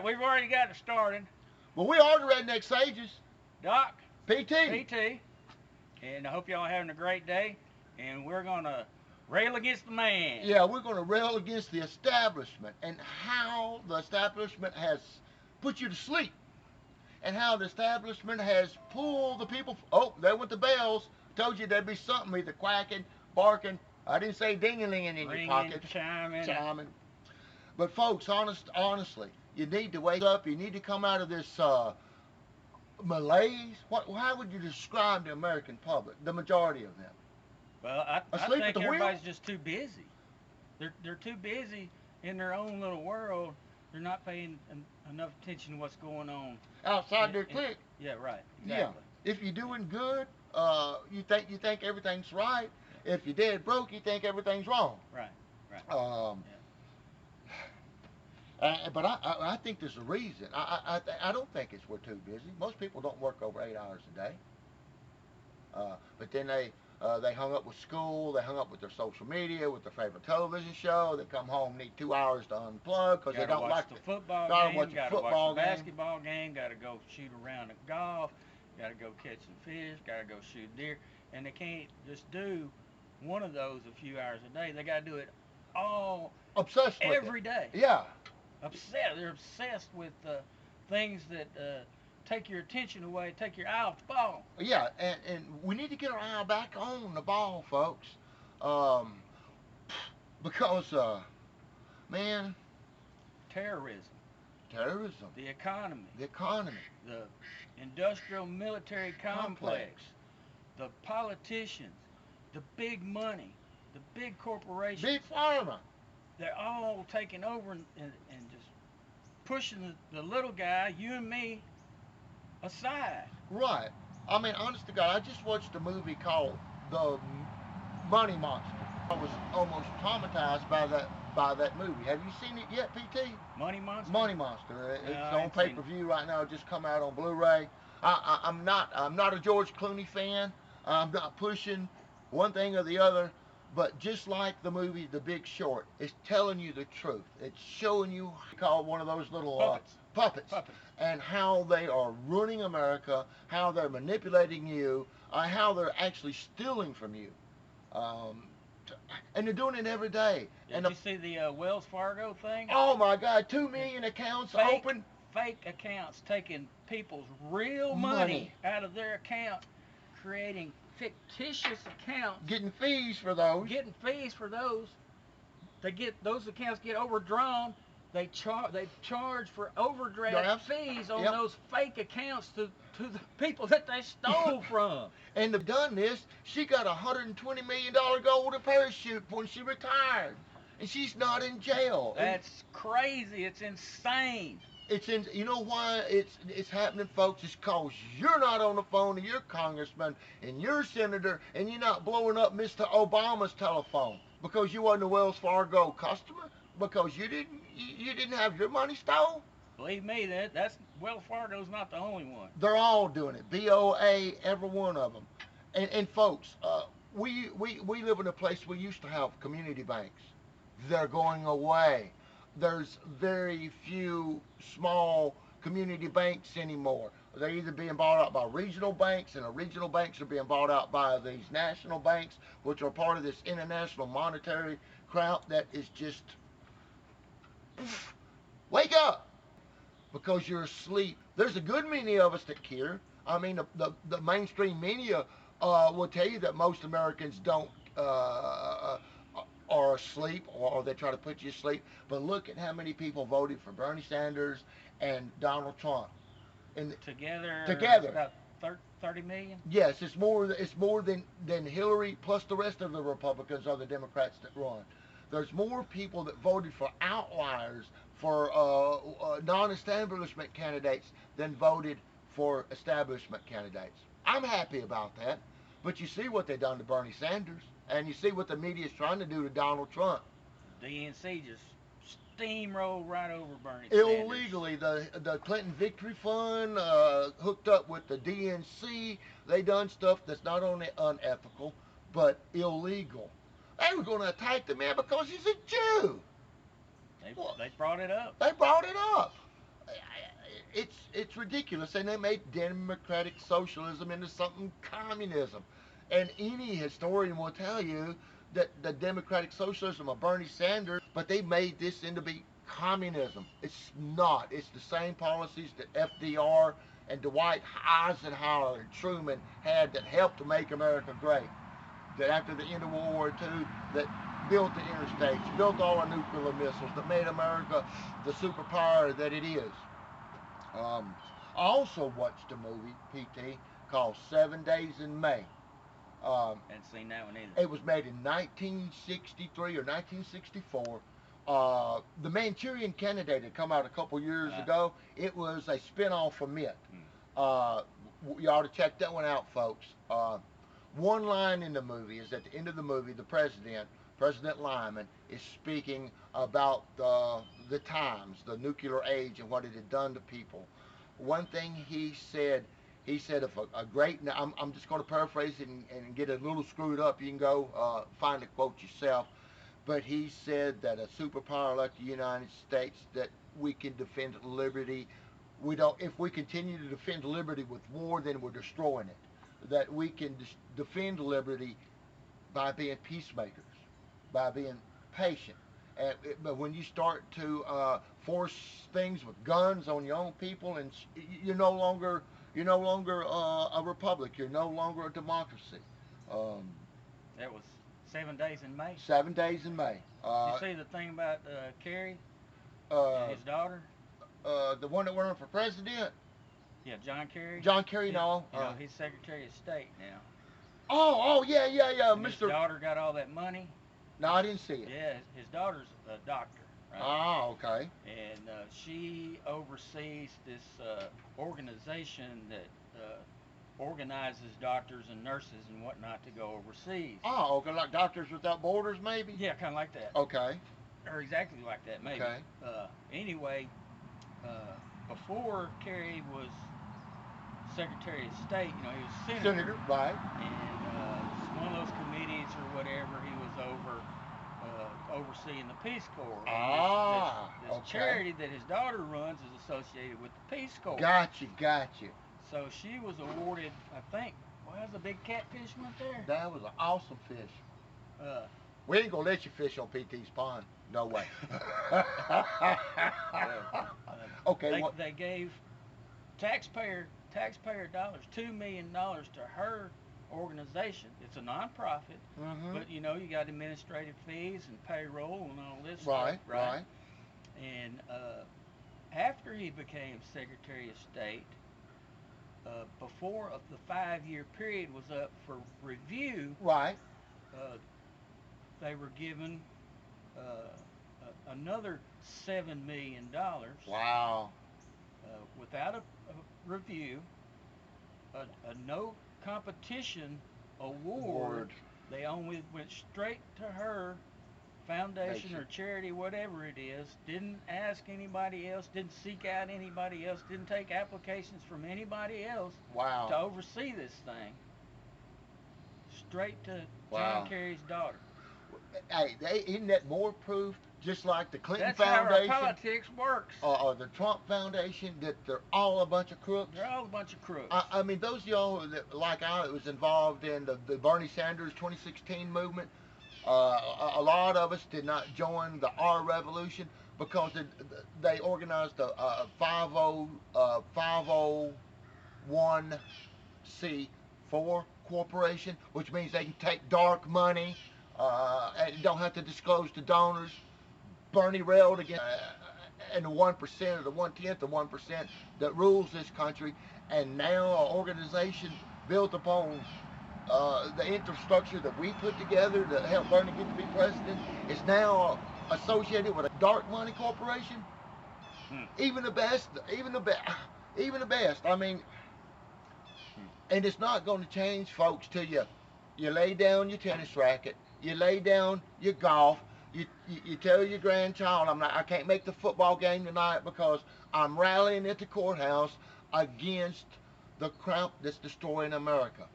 We've already got it started. Well, we are the Redneck Sages. Doc, PT. PT, and I hope y'all are having a great day. And we're going to rail against the man. Yeah, we're going to rail against the establishment and how the establishment has put you to sleep and how the establishment has pulled the people. Oh, there went the bells. Told you there'd be something either quacking, barking. I didn't say ding-a-ling in your pocket. Chiming. But folks, honestly, you need to wake up. You need to come out of this malaise. How would you describe the American public, the majority of them? Well, I Asleep at think the wheel? everybody's just too busy. They're too busy in their own little world. They're not paying enough attention to what's going on Outside their clique. Yeah, right. Yeah. Exactly. If you're doing good, you think everything's right. Yeah. If you're dead broke, you think everything's wrong. Right. Right. But I think there's a reason. I don't think it's we're too busy. Most people don't work over 8 hours a day. But then they hung up with school. They hung up with their social media, with their favorite television show. They come home, need 2 hours to unplug because they don't like the football gotta game. watch the Gotta football watch the game. basketball game. Gotta go shoot around at golf. Gotta go catch some fish. Gotta go shoot deer. And they can't just do one of those a few hours a day. They gotta do it all Obsessed with every it. day. Yeah. Obsessed. They're obsessed with things that take your attention away, take your eye off the ball. Yeah, and we need to get our eye back on the ball, folks. Um, because, man, Terrorism, terrorism, the economy, the economy, the industrial military complex, the politicians, the big money, the big corporations, big pharma. They're all taking over and just pushing the little guy, you and me, aside. Right. I mean, honest to God, I just watched a movie called The Money Monster. I was almost traumatized by that movie. Have you seen it yet, PT? Money Monster. Money Monster. It's No, on pay-per-view right now. It just come out on Blu-ray. I'm not a George Clooney fan. I'm not pushing one thing or the other. But just like the movie The Big Short, it's telling you the truth. It's showing you called one of those little puppets, and how they are ruining America, how they're manipulating you, how they're actually stealing from you. Um, and they're doing it every day. Did you see the Wells Fargo thing? Oh my God, 2 million accounts open. Fake accounts taking people's real money out of their account, creating fictitious accounts. Getting fees for those. Those accounts get overdrawn. They charge for overdraft fees on those fake accounts to the people that they stole from. And they've done this. She got a $120 million golden parachute when she retired, and she's not in jail. That's crazy. It's insane. You know why it's happening, folks? It's because you're not on the phone to your congressman and your senator, and you're not blowing up Mr. Obama's telephone because you wasn't a Wells Fargo customer, because you didn't have your money stolen. Believe me, that's Wells Fargo's not the only one. They're all doing it. BOA, every one of them. And folks, we live in a place we used to have community banks. They're going away. There's very few small community banks anymore. They're either being bought out by regional banks, and the regional banks are being bought out by these national banks, which are part of this international monetary crowd that is just, wake up, because you're asleep. There's a good many of us that care. I mean, the mainstream media will tell you that most Americans don't are asleep, or they try to put you asleep. But look at how many people voted for Bernie Sanders and Donald Trump. And together, about 30 million. Yes, it's more than Hillary plus the rest of the Republicans or the Democrats that run. There's more people that voted for outliers, for non-establishment candidates, than voted for establishment candidates. I'm happy about that. But you see what they've done to Bernie Sanders, and you see what the media is trying to do to Donald Trump. DNC just steamrolled right over Bernie illegally. The Clinton Victory Fund hooked up with the DNC. They done stuff that's not only unethical but illegal. They were going to attack the man because he's a Jew. They brought it up. They brought it up. it's ridiculous, and they made democratic socialism into something communism. And any historian will tell you that the democratic socialism of Bernie Sanders, but they made this into be communism. It's not. It's the same policies that FDR and Dwight Eisenhower and Truman had that helped to make America great. That after the end of World War II, that built the interstates, built all our nuclear missiles, that made America the superpower that it is. I also watched a movie, PT, called 7 Days in May. Hadn't seen that one either. It was made in 1963 or 1964. The Manchurian Candidate had come out a couple years ago. It was a spin-off from it. Uh, you ought to check that one out, folks. One line in the movie is at the end of the movie, the President Lyman, is speaking about the times, the nuclear age, and what it had done to people. One thing he said, if a great, I'm just going to paraphrase it and get it a little screwed up. You can go find the quote yourself. But he said that a superpower like the United States, that we can defend liberty. We don't. If we continue to defend liberty with war, then we're destroying it. That we can defend liberty by being peacemakers, by being patient. But when you start to force things with guns on your own people, and you're no longer a republic. You're no longer a democracy. Um, That was 7 Days in May. 7 Days in May. You see the thing about Kerry, his daughter? The one that went for president. Yeah, John Kerry. John Kerry, no. You know, he's Secretary of State now. Oh, yeah, And Mr. His daughter got all that money. No, I didn't see it. Yeah, his daughter's a doctor. Right? Oh, okay. And she oversees this organization that organizes doctors and nurses and whatnot to go overseas. Oh, okay, like Doctors Without Borders, maybe? Yeah, kind of like that. Okay. Or exactly like that, maybe. Okay. Anyway, before Kerry was Secretary of State, you know, he was senator. Right. And one of those committees or whatever, he was overseeing the Peace Corps. This okay. charity that his daughter runs is associated with the Peace Corps. Gotcha. So she was awarded, I think, well, the big catfish went there. That was an awesome fish. Uh, We ain't gonna let you fish on PT's pond. No way. Okay. They gave taxpayer dollars, $2 million to her organization. It's a nonprofit, but you know, you got administrative fees and payroll and all this stuff, right? And after he became Secretary of State, before the 5-year period was up for review, they were given another $7 million. Wow. Without a review, a no competition award. They only went straight to her foundation or charity, whatever it is. Didn't ask anybody else, didn't seek out anybody else, didn't take applications from anybody else to oversee this thing. Straight to John Kerry's daughter. Hey, isn't that more proof? Just like the Clinton That's Foundation. That's how our politics works. Or the Trump Foundation, that they're all a bunch of crooks. They're all a bunch of crooks. I mean, those of y'all that, like I was involved in the Bernie Sanders 2016 movement, a lot of us did not join the R Revolution because they organized a 501c4 corporation, which means they can take dark money and don't have to disclose to donors. Bernie railed against and the 1% or the 1/10 of 1% that rules this country, and now an organization built upon the infrastructure that we put together to help Bernie get to be president is now associated with a dark money corporation. Even the best. I mean, and it's not going to change, folks, till you lay down your tennis racket, you lay down your golf. You tell your grandchild, I can't make the football game tonight because I'm rallying at the courthouse against the crap that's destroying America.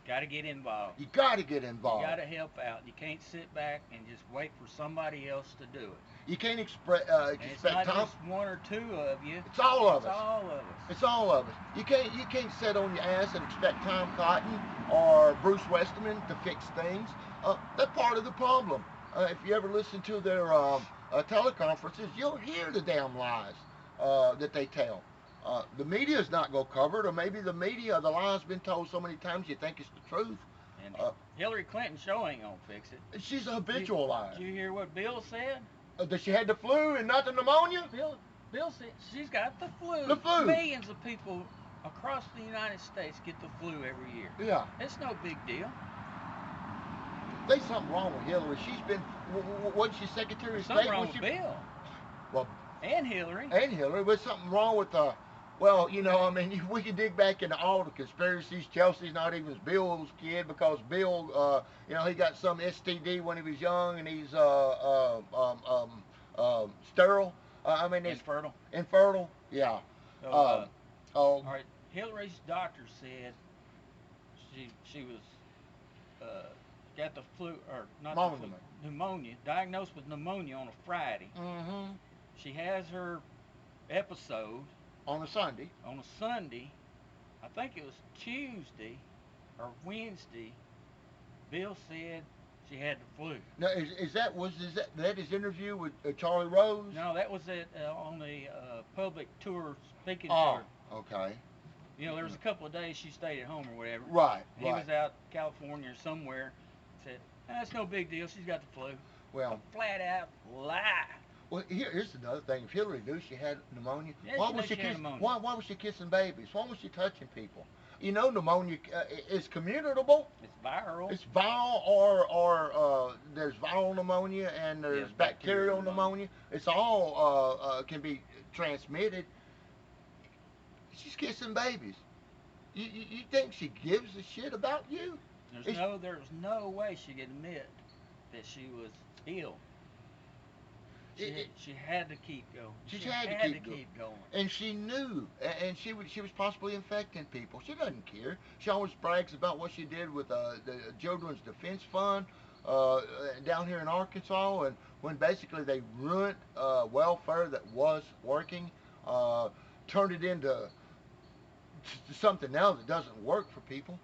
Got to get involved. You got to get involved. You got to help out. You can't sit back and just wait for somebody else to do it. You can't expect it's not Tom. Just one or two of you. It's all of us. It's all of us. It's all of us. You can't sit on your ass and expect Tom Cotton or Bruce Westerman to fix things. That's part of the problem. If you ever listen to their teleconferences, you'll hear the damn lies that they tell. The media's not going to cover it, or maybe the lie's been told so many times you think it's the truth. And Hillary Clinton's show ain't going to fix it. She's a habitual liar. Did you hear what Bill said? That she had the flu and not the pneumonia? Bill said she's got the flu. The flu. Millions of people across the United States get the flu every year. Yeah. It's no big deal. There's something wrong with Hillary. She's been, wasn't she Secretary of State? Something wrong with Bill. Well, and Hillary. And Hillary. But something wrong with well, you know, I mean, we can dig back into all the conspiracies. Chelsea's not even Bill's kid because Bill, you know, he got some STD when he was young and he's sterile. I mean, infertile. Infertile, yeah. So, all right, Hillary's doctor said she was got the flu, or not the flu, pneumonia, diagnosed with pneumonia on a Friday. Mm-hmm. She has her episode on a Sunday. On a Sunday, I think it was Tuesday or Wednesday. Bill said she had the flu. Now, is that his interview with Charlie Rose? No, that was on the public tour speaking tour. Oh, okay. You know, there was a couple of days she stayed at home or whatever. Right. He was out in California or somewhere. Said, that's no big deal. She's got the flu. Well, a flat out lie. Well, here's another thing. If Hillary knew she had pneumonia, yeah, why was she kissing babies? Why was she touching people? You know, pneumonia is communicable. It's viral. It's viral, or there's viral pneumonia and there's bacterial pneumonia. It's all can be transmitted. She's kissing babies. You think she gives a shit about you? There's no way she could admit that she was ill. She had to keep going. She had to keep going. And she knew, and she was possibly infecting people. She doesn't care. She always brags about what she did with the Children's Defense Fund down here in Arkansas, and when basically they ruined welfare that was working, turned it into something now that doesn't work for people.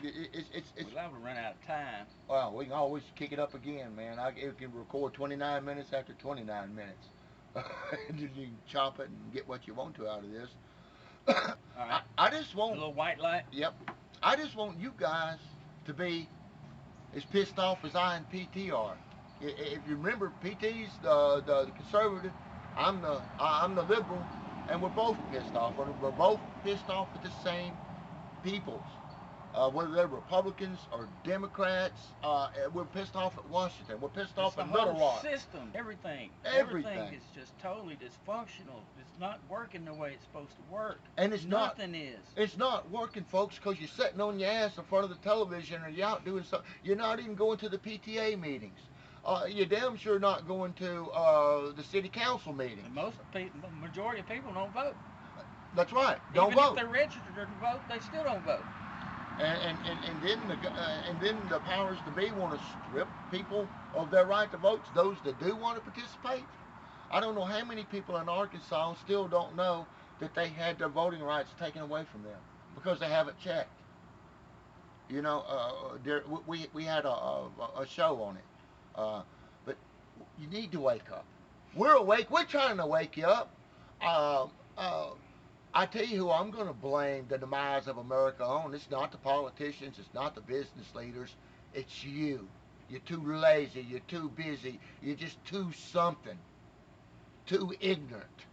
It's we'll have to run out of time. Well, we can always kick it up again, man. It can record 29 minutes after 29 minutes. You can chop it and get what you want to out of this. All right. I just want a little white light. Yep. I just want you guys to be as pissed off as I and PT are. If you remember, PT's the conservative, I'm the liberal, and we're both pissed off. We're both pissed off at the same peoples. Whether they're Republicans or Democrats, we're pissed off at Washington. We're pissed off at Little Rock. The whole system, everything is just totally dysfunctional. It's not working the way it's supposed to work. And nothing is. It's not working, folks, because you're sitting on your ass in front of the television, or you're out doing something. You're not even going to the PTA meetings. You're damn sure not going to the city council meetings. And majority of people don't vote. That's right. Don't vote. Even if they're registered to vote, they still don't vote. And then the powers to be want to strip people of their right to vote, those that do want to participate. I don't know how many people in Arkansas still don't know that they had their voting rights taken away from them because they haven't checked. You know, we had a show on it, but you need to wake up. We're awake. We're trying to wake you up. I tell you who I'm going to blame the demise of America on. It's not the politicians. It's not the business leaders. It's you. You're too lazy. You're too busy. You're just too something. Too ignorant.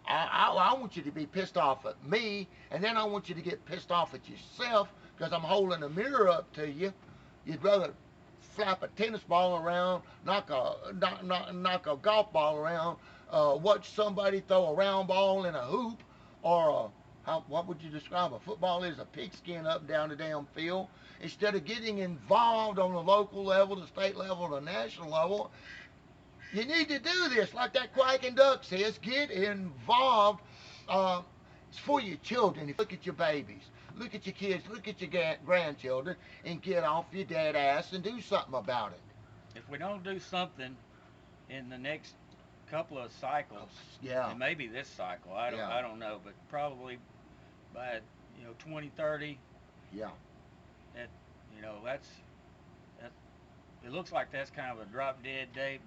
I want you to be pissed off at me, and then I want you to get pissed off at yourself because I'm holding a mirror up to you. You'd rather slap a tennis ball around, knock a golf ball around, watch somebody throw a round ball in a hoop, or what would you describe a football is? A pigskin up and down the damn field. Instead of getting involved on the local level, the state level, the national level, you need to do this like that quacking duck says. Get involved. It's for your children. If you look at your babies, look at your kids, look at your grandchildren, and get off your dead ass and do something about it. If we don't do something in the next couple of cycles, yeah, and maybe this cycle, I don't know, but probably by 2030, yeah, that that's it looks like that's kind of a drop dead date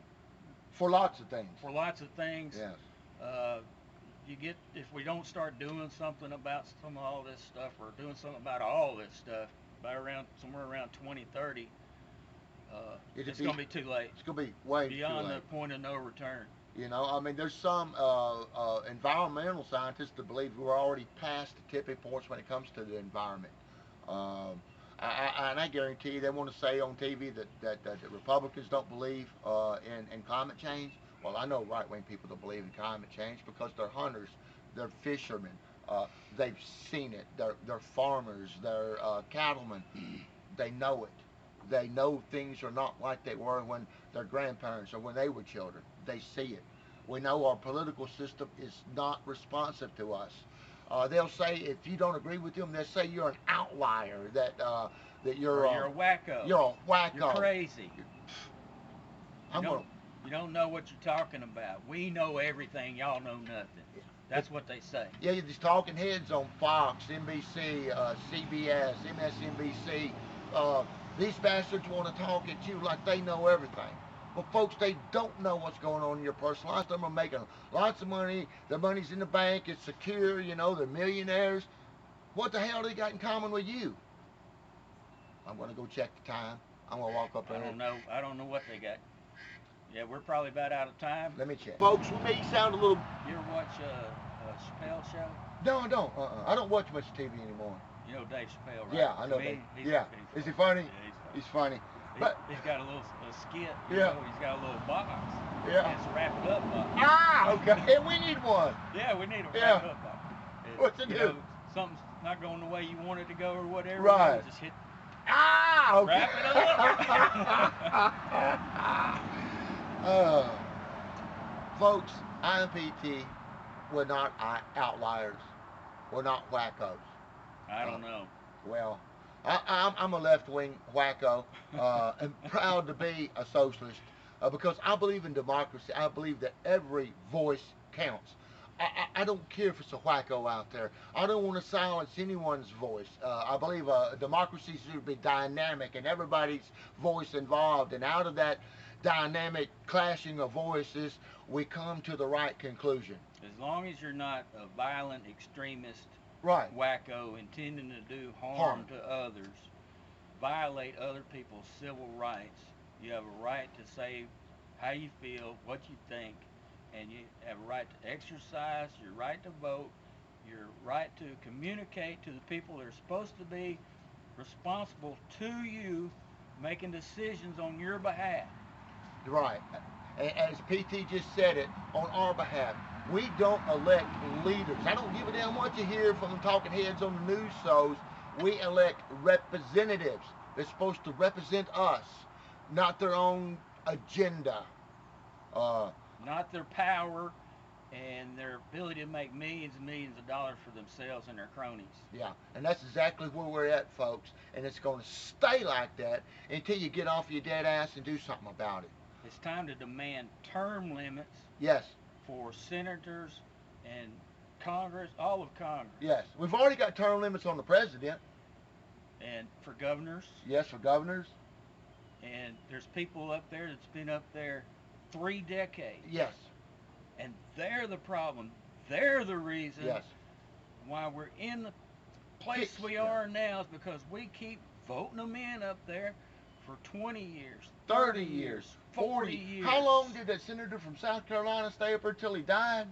for lots of things. For lots of things. Yes. If we don't start doing something about some of all this stuff, or doing something about all this stuff by somewhere around 2030, it's going to be too late. It's going to be way beyond too late. The point of no return. You know, I mean, there's some environmental scientists that believe we're already past the tipping points when it comes to the environment. And I guarantee you, they want to say on TV that the Republicans don't believe in climate change. Well, I know right-wing people don't believe in climate change because they're hunters, they're fishermen, they've seen it, they're farmers, they're cattlemen. They know it. They know things are not like they were when their grandparents or when they were children. They see it. We know our political system is not responsive to us. They'll say if you don't agree with them, they'll say you're an outlier. That you're a wacko. You're a wacko. You're crazy. You don't know what you're talking about. We know everything. Y'all know nothing. That's what they say. Yeah, these talking heads on Fox, NBC, CBS, MSNBC. These bastards want to talk at you like they know everything. Well, folks, they don't know what's going on in your personal life. Some are making lots of money. Their money's in the bank. It's secure. You know, they're millionaires. What the hell do they got in common with you? I'm going to go check the time. I'm going to walk up there. I don't know what they got. Yeah, we're probably about out of time. Let me check. Folks, we may sound a little... You ever watch a Chappelle show? No, I don't. I don't watch much TV anymore. You know Dave Chappelle, right? Yeah, I know Dave. Is he funny? Yeah, he's funny. He's got a little skit. Yeah. He's got a little box. Yeah. It's a wrapped up box. Ah, okay. And we need one. Yeah, we need a wrapped up box. What's it do? Something's not going the way you want it to go or whatever. Right. Just hit. Ah, okay. Wrap it up. Folks, I and PT, we're not outliers. We're not wackos. I don't know. Well, I'm a left-wing wacko and proud to be a socialist because I believe in democracy. I believe that every voice counts. I don't care if it's a wacko out there. I don't want to silence anyone's voice. I believe democracy should be dynamic and everybody's voice involved. And out of that dynamic clashing of voices, we come to the right conclusion. As long as you're not a violent extremist, right, wacko intending to do harm to others, violate other people's civil rights, you have a right to say how you feel, what you think, and you have a right to exercise your right to vote, your right to communicate to the people that are supposed to be responsible to you, making decisions on your behalf. Right. As PT just said it, on our behalf. We don't elect leaders. I don't give a damn what you hear from the talking heads on the news shows. We elect representatives. They're supposed to represent us, not their own agenda. Not their power and their ability to make millions and millions of dollars for themselves and their cronies. Yeah, and that's exactly where we're at, folks. And it's going to stay like that until you get off your dead ass and do something about it. It's time to demand term limits. Yes. For senators and Congress, all of Congress. Yes, we've already got term limits on the president. And for governors. Yes, for governors. And there's people up there that's been up there 3 decades. Yes. And they're the problem. They're the reason yes. why we're in the place we are now, is because we keep voting them in up there for 20 years, 30 years, 40 years. How long did that senator from South Carolina stay up there till he died?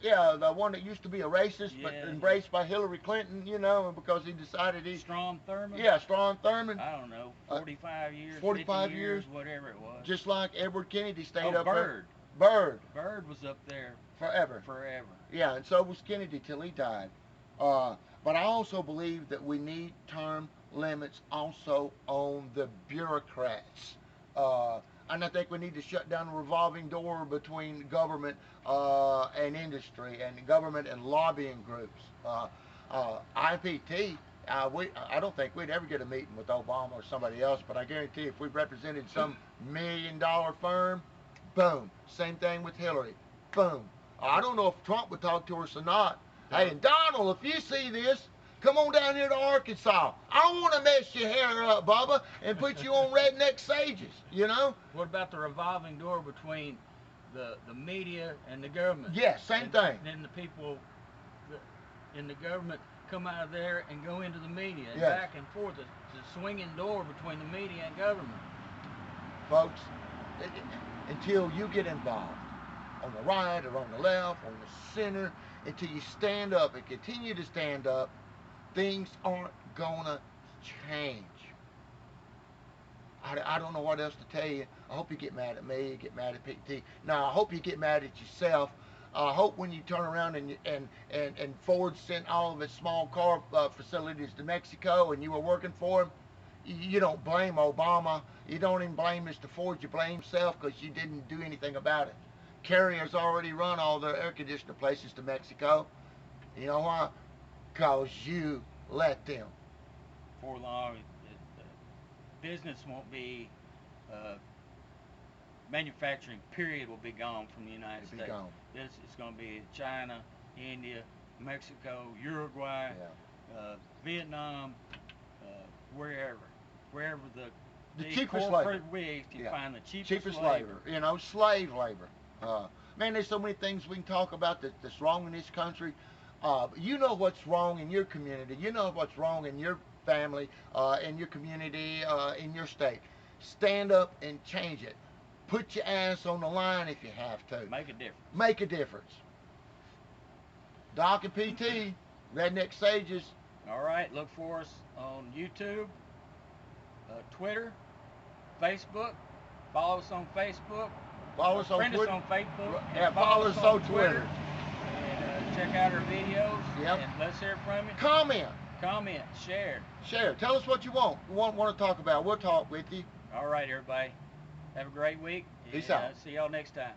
Yeah, the one that used to be a racist, but embraced by Hillary Clinton, because he decided he... Strom Thurmond? Yeah, Strom Thurmond. I don't know, 45 years, 45 50 years, whatever it was. Just like Edward Kennedy stayed up Byrd. there. Byrd was up there. Forever. Yeah, and so was Kennedy till he died. But I also believe that we need term limits also on the bureaucrats. And I think we need to shut down the revolving door between government and industry, and government and lobbying groups. IPT, I don't think we'd ever get a meeting with Obama or somebody else, but I guarantee if we represented some $1 million firm, boom. Same thing with Hillary, boom. I don't know if Trump would talk to us or not. Hey, and Donald, if you see this, come on down here to Arkansas. I don't want to mess your hair up, Bubba, and put you on RedneckSages, you know? What about the revolving door between the media and the government? Yes, same thing. Then the people in the government come out of there and go into the media, and Yes. back and forth. The swinging door between the media and government. Folks, until you get involved, on the right or on the left, on the center, until you stand up and continue to stand up, things aren't gonna change. I don't know what else to tell you. I hope you get mad at me, get mad at PT. Now, I hope you get mad at yourself. I hope when you turn around and Ford sent all of its small car facilities to Mexico and you were working for them, you don't blame Obama. You don't even blame Mr. Ford. You blame yourself because you didn't do anything about it. Carriers already run all their air conditioner places to Mexico. You know why? Because you let them. For long, business won't be, manufacturing period will be gone from the United States. Gone. It's going to be China, India, Mexico, Uruguay, Vietnam, wherever The cheapest corporate labor. wigs can find the cheapest labor. You know, slave labor. Man, there's so many things we can talk about that's wrong in this country. You know what's wrong in your community. You know what's wrong in your family, in your community, in your state. Stand up and change it. Put your ass on the line if you have to. Make a difference. Make a difference. Doc and PT, RedneckSages. All right, look for us on YouTube, Twitter, Facebook. Follow us on Facebook. Follow us on Friend Twitter. us on Facebook. Yeah, follow us on Twitter. And check out our videos. Yep. And let's hear from you. Comment, share. Tell us what you want to talk about. We'll talk with you. All right, everybody. Have a great week. Peace out. See y'all next time.